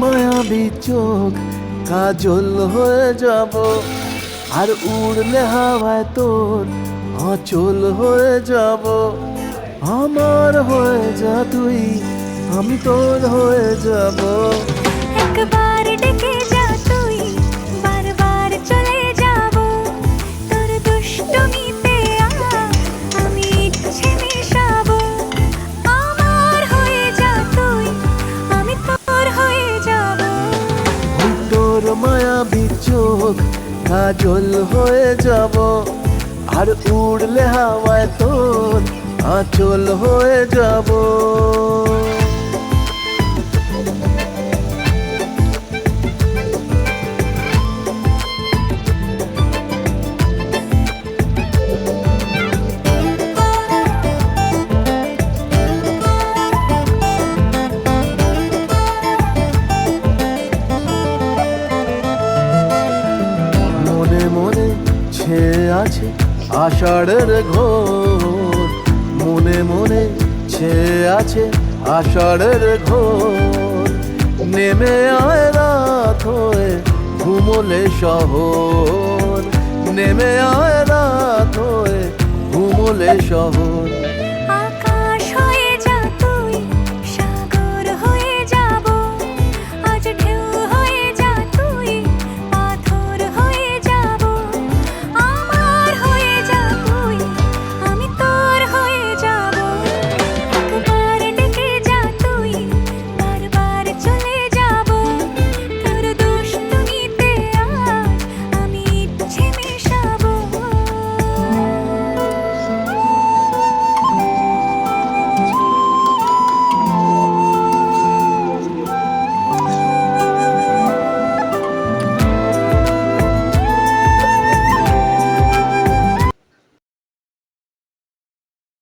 মায়াবী চোখ কাজল হয়ে যাব, আর উড়লে হাওয়ায় তোর আঁচল হয়ে যাব। আমার হয়ে যা তুই, আমি তোর হয়ে যাব। একবার ডেকে যা তুই, বারবার চলে যাব। তোর দুষ্টুমিতে আমি ইচ্ছে মিশাবো। আমার হয়ে যা তুই, আমি তোর হয়ে যাব। ওই তোর মায়াবী চোখ কাজল হয়ে যাব, আর উড়লে হাওয়ায় তোর আঁচল হয়ে যাব। মনে মনে ছেয়ে আছে আষাঢ়ের ঘোর, মনে মনে ছেয়ে আছে আষাঢ়ের ঘোর। নেমে আয় রাত হয়ে ঘুমোলে শহর, নেমে আয় রাত হয়ে ঘুমোলে শহর।